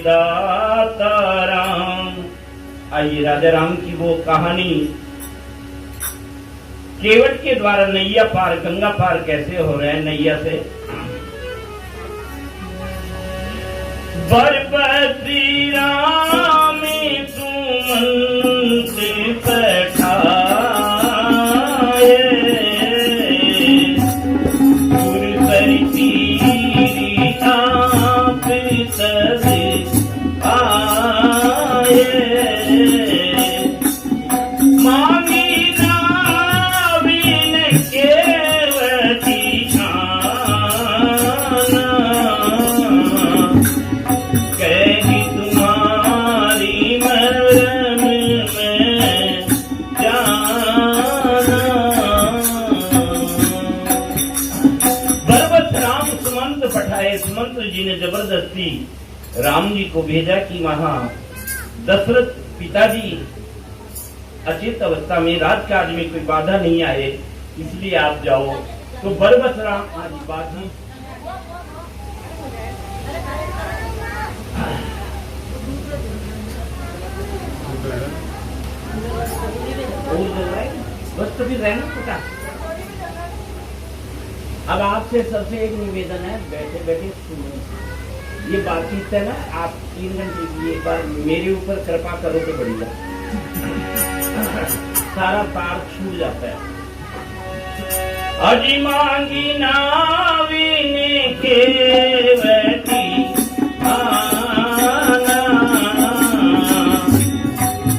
दाता राम। आइए राजा राम की वो कहानी, केवट के द्वारा नैया पार, गंगा पार कैसे हो रहे हैं नैया से। बरबसी राम सुमंत पठाए, गुरसर तीरी आप सब आए। मांगी नाविन केवटी आना, कही तुम्हारी मरम में जाना। बरबस राम सुमंत पठाए। सुमंत जी ने जबरदस्ती राम जी को भेजा कि वहां दशरथ पिताजी अचेत अवस्था में राजकाज में कोई बाधा नहीं आए, इसलिए आप जाओ। तो बरबस राम आज बात नहीं। बस तो फिर रहना पता। अब आपसे सबसे एक निवेदन है, बैठे बैठे सुनो। ये बातचीत है ना, आप 3 घंटे की एक बार मेरे ऊपर कृपा करो तो बढ़िया, सारा तार छूट जाता है। अजी मांगी नाविन केवटी आना,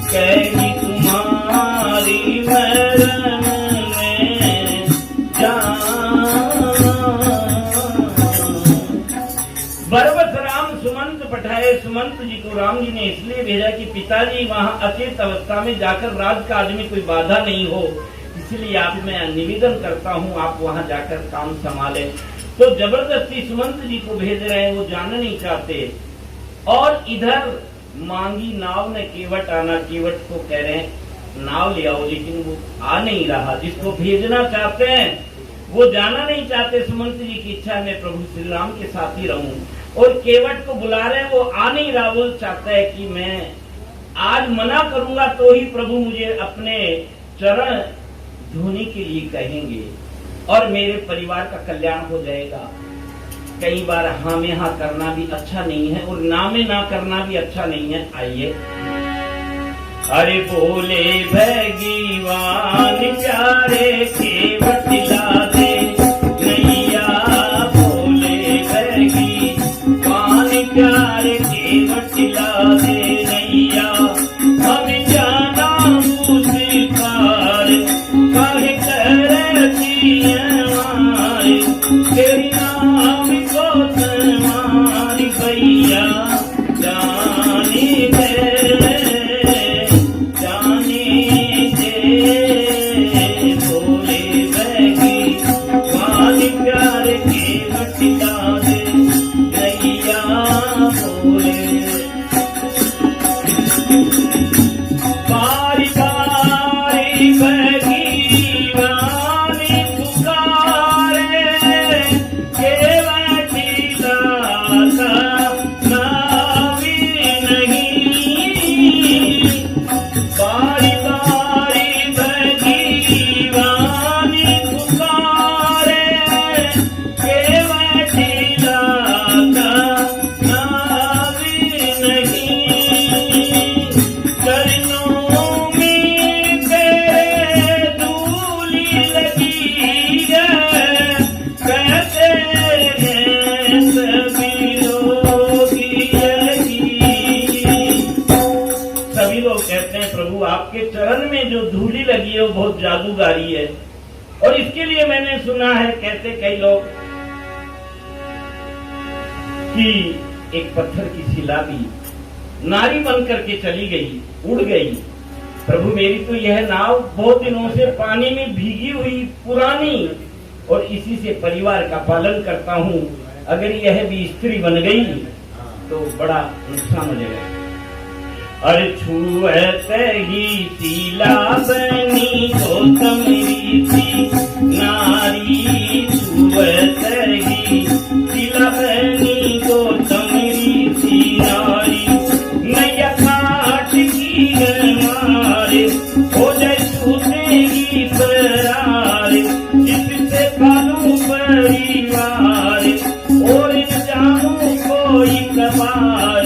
कही तुम्हारी मरम में जाना। बरबस राम सुमंत पठाए। सुमंत जी को राम जी ने इसलिए भेजा कि पिताजी वहां अचेत अवस्था में जाकर राजकाज में कोई बाधा नहीं हो, इसलिए आप मैं निवेदन करता हूं आप वहां जाकर काम संभालें। तो जबरदस्ती सुमंत जी को भेज रहे हैं, वो जाना नहीं चाहते। और इधर मांगी नाव ने केवट आना, केवट को कह रहे हैं नाव ले आओ, लेकिन वो आ नहीं रहा। जिसको भेजना चाहते हैं वो जाना नहीं चाहते। सुमंत जी की इच्छा है मैं प्रभु श्री राम के साथ ही रहूं, और केवट को बुला रहे हैं, वो आ नहीं रहा। वो चाहता है कि मैं आज मना करूंगा तो ही प्रभु मुझे अपने चरण धोने के लिए कहेंगे और मेरे परिवार का कल्याण हो जाएगा। कई बार हाँ में हाँ करना भी अच्छा नहीं है और ना में ना करना भी अच्छा नहीं है। आइए। अरे बोले भगवान प्यारे केवट ला दे नैया, बोले भगवान प्यारे केवट ला दे नैया। हम जाना उस पार काहे करती हमारे, तेरी नाम को तुम्हारी भैया जाने दे, जाने दे। बोले भगवान प्यारे केवट ला दे नैया, बोले बारी बारी भगवान पुकारे, केवट दाता नावी नहीं। बारी बारी भगवान पुकारे, केवट दाता नावी नहीं। चरणों में तेरे धूली लगी है, कहते हैं सभी लोग यही। सभी लोग कहते हैं प्रभु आपके चरण में जो धूली लगी है वो बहुत जादूगारी है, और इसके लिए मैंने सुना है, कहते कई लोग कि एक पत्थर की शिला भी नारी बन करके चली गई, उड़ गई। प्रभु मेरी तो यह नाव बहुत दिनों से पानी में भीगी हुई पुरानी, और इसी से परिवार का पालन करता हूँ। अगर यह भी स्त्री बन गई तो बड़ा नुकसान हो जाएगा। अरे छुअते ही शीला बनी गौतम रीति नारी, छुअते ही शीला बनी गौतम रीति नारी। पुकार,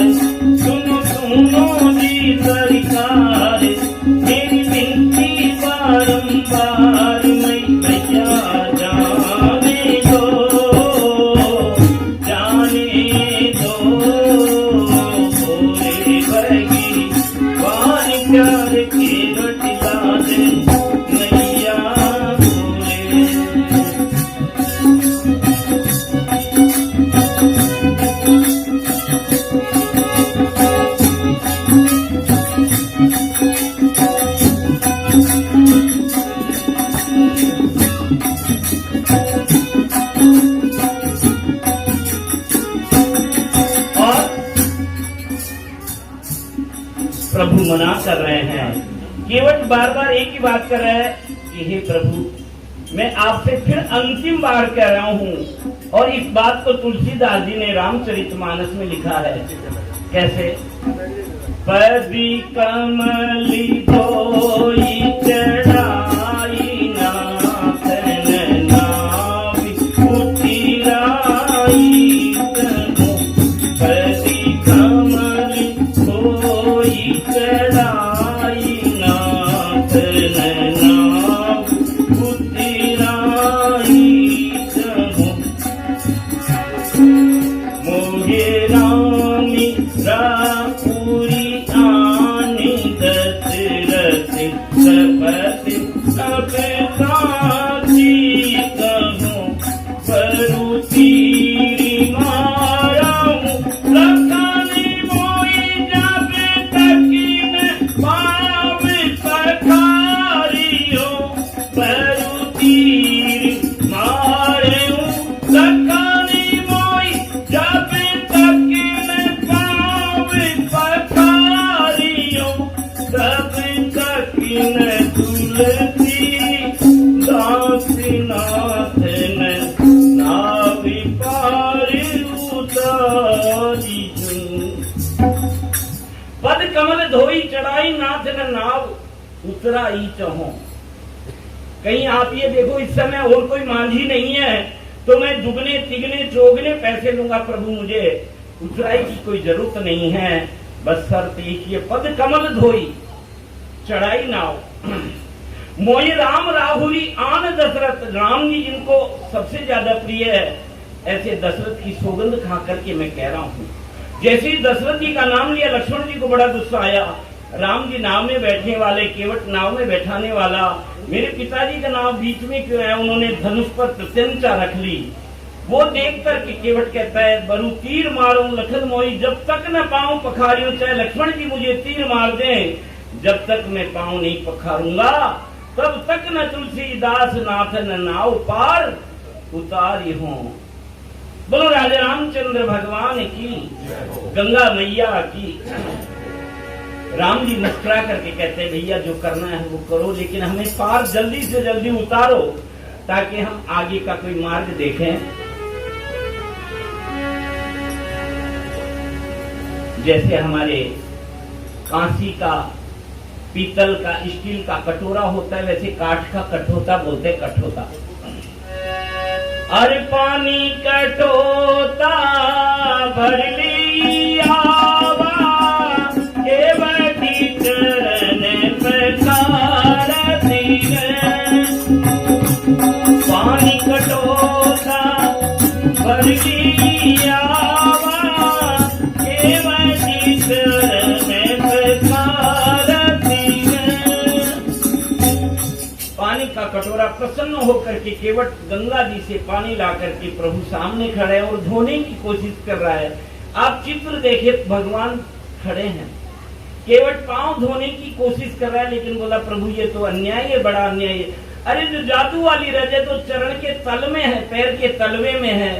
सुनो सुनो जी सरकार, मेरी विनती बारंबार, मैया जाने दो, जाने दो, भोले भगी पानी प्यार के रटिला दे मैया भोले। प्रभु मना कर रहे हैं, केवट बार बार एक ही बात कर रहा है कि हे प्रभु मैं आपसे फिर अंतिम बार कह रहा हूँ। और इस बात को तुलसीदास जी ने रामचरितमानस में लिखा है, कैसे? पदी कमली धोई चढ़ाई नाथन नावि उतराई तनु, पदी कमली धोई चढ़ाई नाथन नावि उतराई तनु, मोहे रामी रापुरी आनी दशरथ सपति अब साथी कहूँ, परु तीरी माराऊं लखनी मोई जब तकीन पाव पखारियो, परु तीरी मारूं लखनी मोई जब तकीन पाव पखारियो, तब तकीन तुलसी दासीनाथ ने नावि पार उतारी जूं। पद कमल धोई चढ़ाई नाथ न नाव उतराई चहो। कहीं आप ये देखो इस समय और कोई मांझी नहीं है तो मैं दुगने तिगने चौगने पैसे लूंगा प्रभु, मुझे उतराई की कोई जरूरत नहीं है, बस शर्त एक ही है, पद कमल धोई चढ़ाई नाव। मोई राम राहुरी आन दशरथ, राम जी जिनको सबसे ज्यादा प्रिय है, ऐसे दशरथ की सौगंध खा करके मैं कह रहा हूँ। जैसे ही दशरथ जी का नाम लिया लक्ष्मण जी को बड़ा गुस्सा आया, राम जी नाव में बैठने वाले, केवट नाव में बैठाने वाला, मेरे पिताजी का नाम बीच में क्यों है? उन्होंने धनुष पर प्रत्यंचा रख ली। वो देख करके केवट कहता है, बरु तीर मारूं लखन मोई जब तक न पाऊं पखारियों, चाहे लक्ष्मण जी मुझे तीर मार दें, जब तक मैं पाऊं नहीं पखारूंगा तब तक न तुलसीदास नाथन नाव पार उतारी हूं। बोलो राजा रामचंद्र भगवान की, गंगा मैया की। राम जी मुस्कुरा करके कहते हैं, भैया जो करना है वो करो, लेकिन हमें पार जल्दी से जल्दी उतारो ताकि हम आगे का कोई मार्ग देखें। जैसे हमारे कांसी का, पीतल का, स्टील का कटोरा होता है, वैसे काठ का कठोता बोलते हैं, कठोता। अरे पानी कटोता भर लिया केवटी चरण पखारती है, पानी कटोता भर लिया केवटी चरण पखारती है। पानी का कटोरा प्रसन्न होकर के केवट गंगा जी से पानी ला करके प्रभु सामने खड़े और धोने की कोशिश कर रहा है। आप चित्र देखे, भगवान खड़े हैं, केवट पांव धोने की कोशिश कर रहा है, लेकिन बोला प्रभु ये तो अन्याय है, बड़ा अन्याय है। अरे जो जादू वाली रज तो चरण के तल में है, पैर के तलवे में है,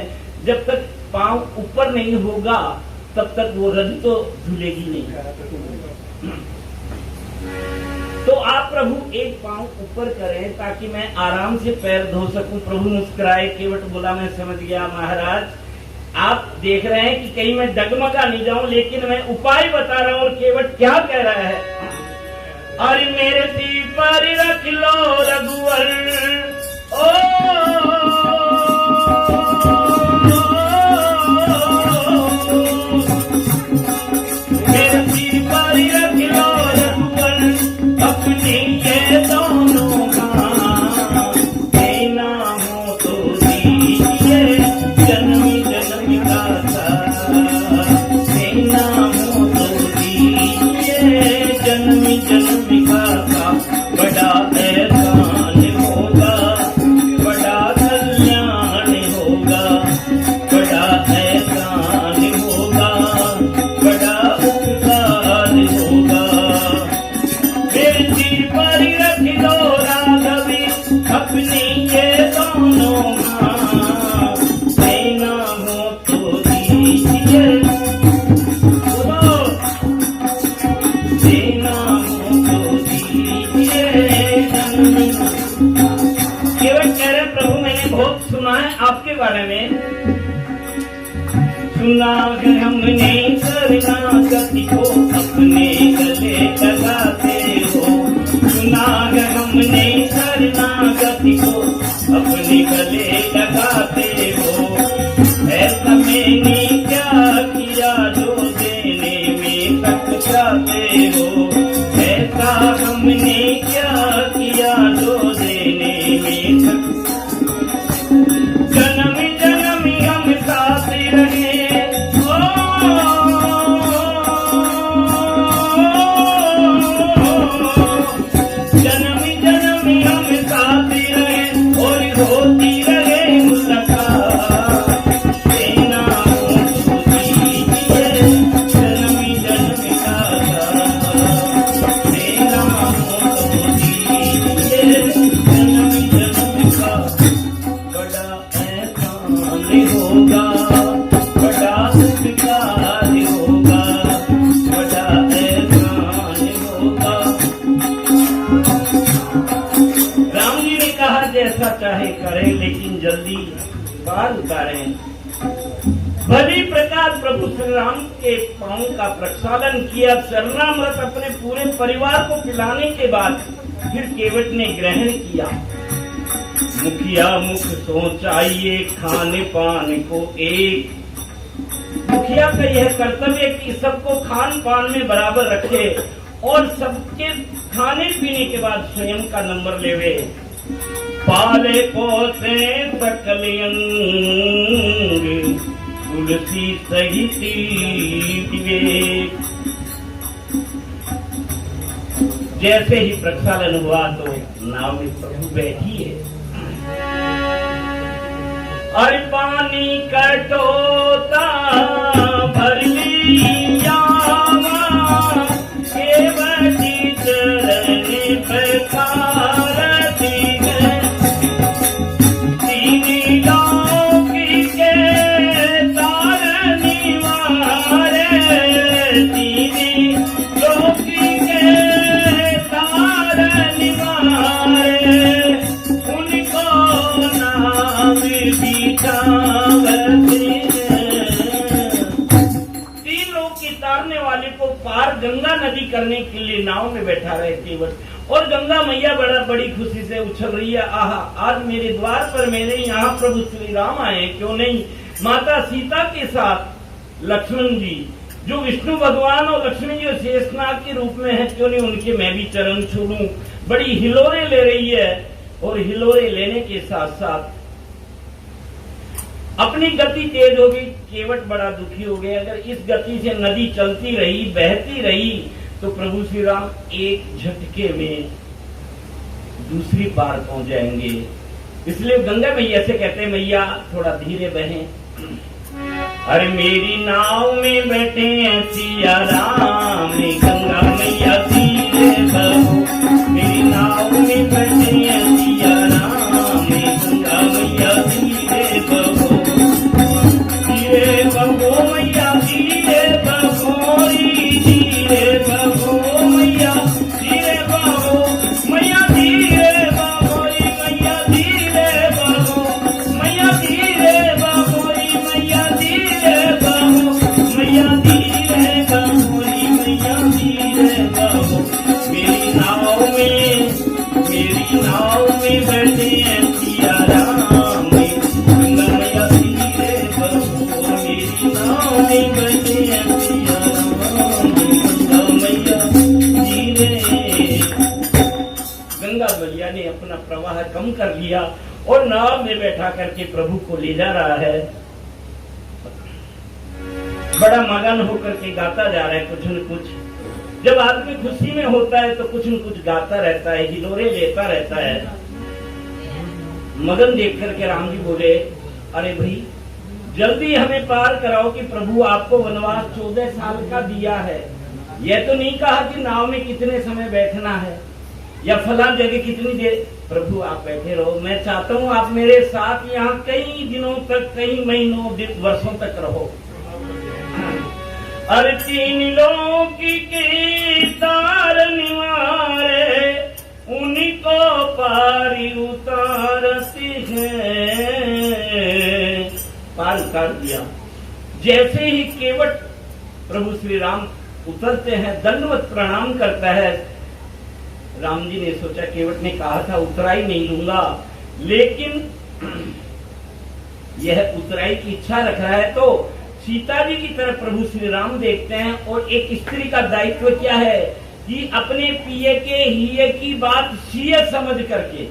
जब तक पांव ऊपर नहीं होगा तब तक वो रज तो धुलेगी नहीं। तो आप प्रभु एक पांव ऊपर करें ताकि मैं आराम से पैर धो सकूं। प्रभु मुस्कुराए। केवट बोला मैं समझ गया महाराज, आप देख रहे हैं कि कहीं मैं डगमगा नहीं जाऊं, लेकिन मैं उपाय बता रहा हूं। और केवट क्या कह रहा है? अरे मेरे सिर पर रख लो रघुवर, बारे में सुना है हमने शरणागति को अपने गले लगाते हो, सुना है हमने शरणागति को अपने गले लगाते हो। ऐसा मैंने क्या किया जो देने में तक जाते हो, ऐसा हमने क्या किया जो देने में तक। जन्म जन्म हम साथ रहे, जन्म जन्म हम साथ रहे और होती रहे मुलाकात। देना हो दीजिए जन्म जन्म का साथ, देना हो दीजिए जन्म जन्म का। बड़ा एहसान होगा, बड़ा सत्कार होगा, बड़ा एहसान होगा। राम जी ने कहा जैसा चाहे करें लेकिन जल्दी बाल उतारें। भली प्रकार प्रभु श्री राम के पांव का प्रक्षालन किया, चरणामृत अपने पूरे परिवार को पिलाने के बाद फिर केवट ने ग्रहण किया। मुखिया मुख सोचाइए खाने पान को एक। मुखिया का यह कर्तव्य कि सबको खान पान में बराबर रखे और सबके खाने पीने के बाद स्वयं का नंबर लेवे। पाले पोसे सकल अंग तुलसी सहित विवेक। जैसे ही प्रक्षालन हुआ तो नाव में प्रभु बैठी है और पानी कटोता भर लिया, केवटी चरण पखारती है। तीन लौकी के तारनी मारे, तीन लौकी के तारनी मारे, उनको नाम बिठावती है। तीन लोग की तारने वाले को पार गंगा नदी करने के लिए नाव में बैठा रहे केवट, और गंगा मैया बड़ी खुशी से उछल रही है। आहा, आज मेरे द्वार पर मेरे यहाँ प्रभु श्री राम आए, क्यों नहीं माता सीता के साथ लक्ष्मण जी जो विष्णु भगवान और लक्ष्मण जी शेषनाग के रूप में है, क्यों नहीं उनके मैं भी चरण छू लूं। बड़ी हिलोरे ले रही है और हिलोरे लेने के साथ साथ अपनी गति तेज हो गई। केवट बड़ा दुखी हो गया, अगर इस गति से नदी चलती रही बहती रही तो प्रभु श्री राम एक झटके में दूसरी पार पहुंच जाएंगे। इसलिए गंगा मैया से कहते हैं मैया थोड़ा धीरे बहें। अरे मेरी नाव में बैठे सिया राम, गंगा मैया धीरे बहो। मेरी नाव में बैठे सिया राम, गंगा मैया धीरे बहो। धीरे बहो मैया धीरे बहो, धीरे बहो मैया धीरे बहो, मैया धीरे बहो, मैया धीरे बहो, मैया धीरे बहो, मैया धीरे बहो, मैया धीरे बहो, मैया धीरे बहो। मेरी नाव में बैठे सिया राम, गंगा मैया धीरे बहो। मेरी नाव में बैठे सिया राम, गंगा मैया धीरे। गंगा मैया ने अपना प्रवाह कम कर लिया और नाव में बैठा करके प्रभु को ले जा रहा है। बड़ा मगन होकर के गाता जा रहा है कुछ न कुछ। जब आदमी खुशी में होता है तो कुछ न कुछ गाता रहता है, हिलोरे लेता रहता है। मगन देख करके राम जी बोले, अरे भाई जल्दी हमें पार कराओ कि प्रभु आपको वनवास 14 साल का दिया है। यह तो नहीं कहा कि नाव में कितने समय बैठना है या फला जगह कितनी देर। प्रभु आप बैठे रहो, मैं चाहता हूँ आप मेरे साथ यहाँ कई दिनों तक, कई महीनों वर्षों तक रहो। अरे तीन लोग की तार निवारे, उनको पारी उतारती है। नकार दिया। जैसे ही केवट प्रभु श्री राम उतरते हैं, दंडवत प्रणाम करता है। राम जी ने सोचा, केवट ने कहा था उतराई नहीं लूंगा, लेकिन यह उतराई की इच्छा रख रहा है। तो सीता जी की तरफ प्रभु श्री राम देखते हैं, और एक स्त्री का दायित्व क्या है कि अपने पिए के हिये की बात सीए समझ करके,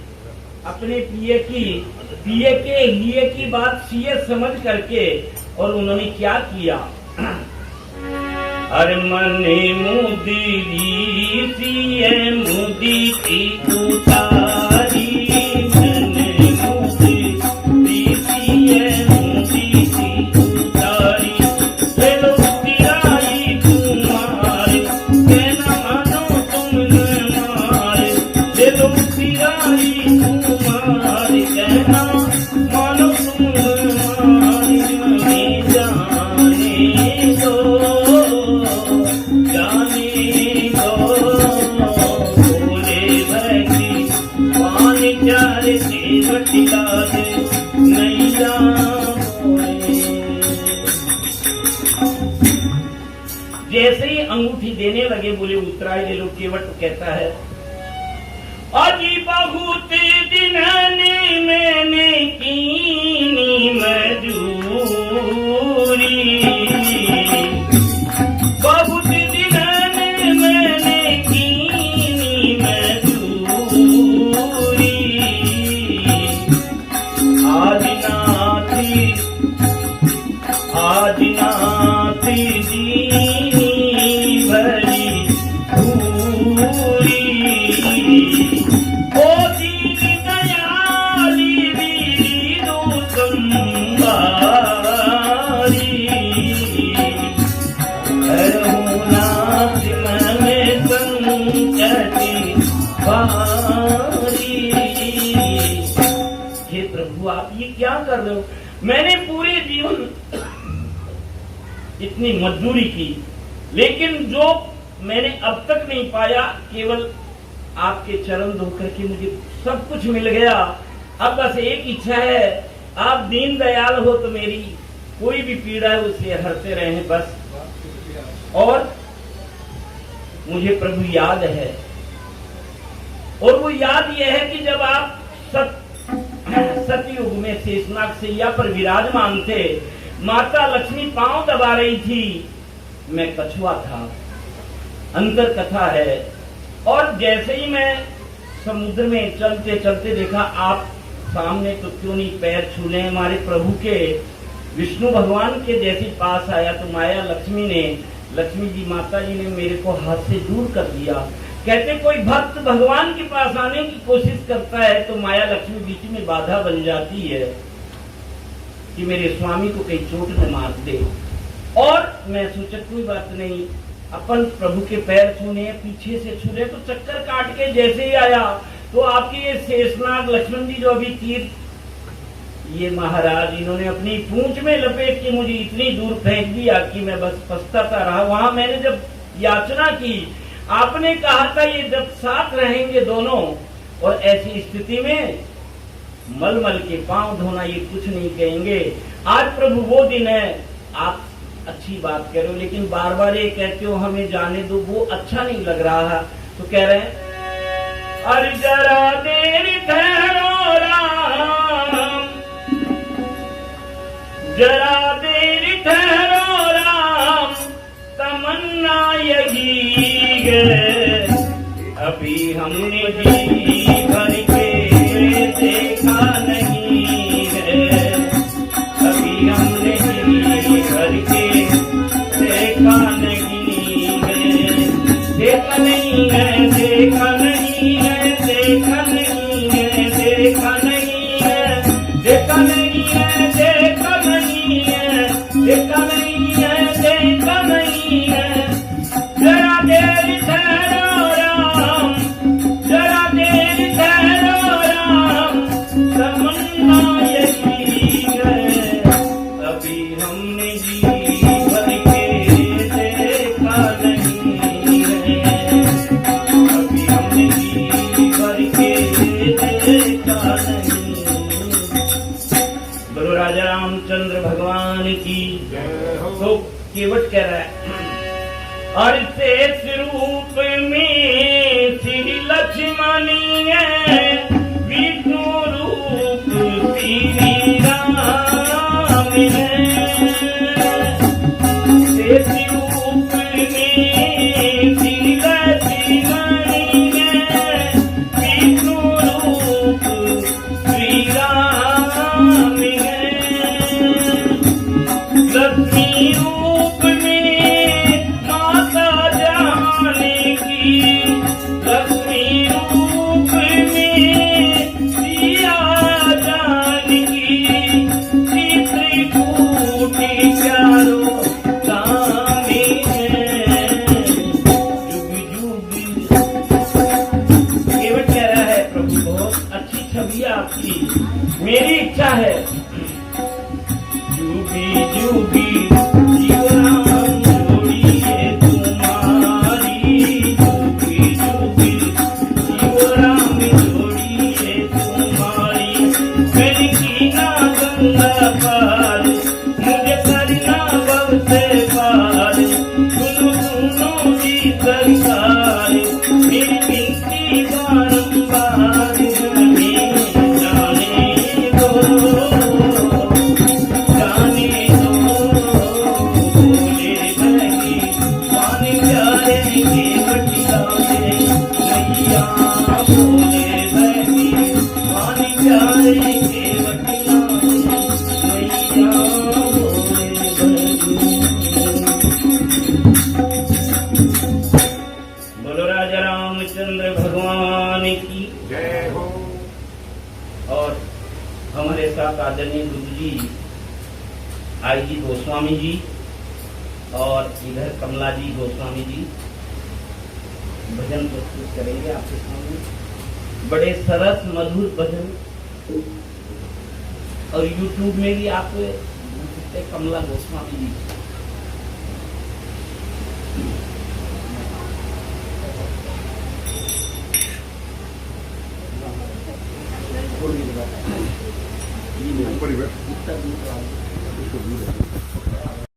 अपने पिए के हिये की बात सीए समझ करके, और उन्होंने क्या किया, अरे मने मुदी सीए मुदी की उतारी, मने मुदी सीए मुदी की उतारी, ले लो तिराई तुम्हारे, कहना मानो तुम न मारे, ले लो तिराई तुम्हारे, कहना मानो तुम न मारे, हमें जाने दो, जाने दो, बोले बैठी पानी प्यारे से बटिला दे, नहीं जाओगे। जैसे ही अंगूठी देने लगे, बोले उतराई ले लो। केवट कहता है, अजी बहुत दिन ने मैंने कीनी मजूरी, बहुत दिन ने मैंने कीनी मजूरी, आज नाथी दीनी भरी पूरी, ओ दीन दयाली वीरी दो संबारी, नाथ में संकटी भारी। हे प्रभु, आप ये क्या कर रहे हो? मैंने पूरे जीवन इतनी मजदूरी की, लेकिन जो मैंने अब तक नहीं पाया, केवल आपके चरण धोकर के मुझे सब कुछ मिल गया। अब बस एक इच्छा है, आप दीन दयाल हो तो मेरी कोई भी पीड़ा है उसे हरते रहे बस। और मुझे प्रभु याद है, और वो याद यह है कि जब आप सतयुग में शेषनाग सैया पर विराजमान थे, माता लक्ष्मी पांव दबा रही थी, मैं कछुआ था। अंतर कथा है। और जैसे ही मैं समुद्र में चलते चलते देखा आप सामने, तो क्यों नहीं पैर छू ले हमारे प्रभु के। विष्णु भगवान के जैसे पास आया तो माया लक्ष्मी जी माता जी ने मेरे को हाथ से दूर कर दिया। कहते कोई भक्त भगवान के पास आने की कोशिश करता है तो माया लक्ष्मी बीच में बाधा बन जाती है कि मेरे स्वामी को कहीं चोट न मार दे। और मैं सोचा कोई बात नहीं, अपन प्रभु के पैर छूने, पीछे से छूने, तो चक्कर काट के जैसे ही आया तो आपके ये शेषनाग लक्ष्मण जी जो अभी तीर, ये महाराज इन्होंने अपनी पूंछ में लपेट के मुझे इतनी दूर फेंक दिया कि मैं बस पछताता रहा। वहां मैंने जब याचना की, आपने कहा था ये जब साथ रहेंगे दोनों, और ऐसी स्थिति में मल मल के पांव धोना ये कुछ नहीं कहेंगे। आज प्रभु वो दिन है, आप अच्छी बात कह रहे हो, लेकिन बार बार ये कहते हो हमें जाने दो, वो अच्छा नहीं लग रहा है। तो कह रहे हैं अरे जरा देर ठहरो राम, जरा देर ठहरो राम, तमन्ना यही है अभी हमने जी भर के देखा नहीं है, अभी हमने जी भर के देखा नहीं है, देखा नहीं है, देखा नहीं है, देखा नहीं है, देखा नहीं है, देखा नहीं है, देखा नहीं है, देखा नहीं है, देखा नहीं है। जरा देर ठहरो राम, जरा देर ठहरो राम, तमन्ना यही है अभी हमने जी भर के देखा नहीं है, अभी हमने जी भर के देखा नहीं। बोलो राजा रामचंद्र भगवान कह रहा है, और शेष रूप में श्री लक्ष्मणी है, विष्णु रूप श्री राम है। शेष रूप में श्री लक्ष्मणी है, विष्णु रूप श्री राम है। लक्ष्मी रूप में माता जानकी, लक्ष्मी रूप में सिया जानकी, चित्रकूटी चारों धामे हैं। जुग जुग केवट कह रहा है, प्रभु बहुत अच्छी छवि है आपकी, मेरी इच्छा है जुगी जुगी जीव राम जोड़ी है तुम्हारी, जुगी जुगी जीव राम जोड़ी है तुम्हारी। मेरी कीना गंगा पार, मुझे करना भव से पार, सुनो सुनो जी सरकार, मेरी विनती बारंबार हमें जाने दो, जाने दो। बोले बहनी पानी प्यारे के बटिया दे नैया, बोले बहनी पानी प्यारे के बटिया दे नैया, बोले बहनी। बोलो राजा रामचंद्र भगवान की जय हो। और हमारे साथ आदरणीय गुरु जी आई जी गोस्वामी जी और इधर कमला जी गोस्वामी जी भजन प्रस्तुत करेंगे आपके सामने। बड़े सरस मधुर भजन, और YouTube में भी आप देख सकते हैं कमला गोस्वामी जी। ऊपर ही बैठ।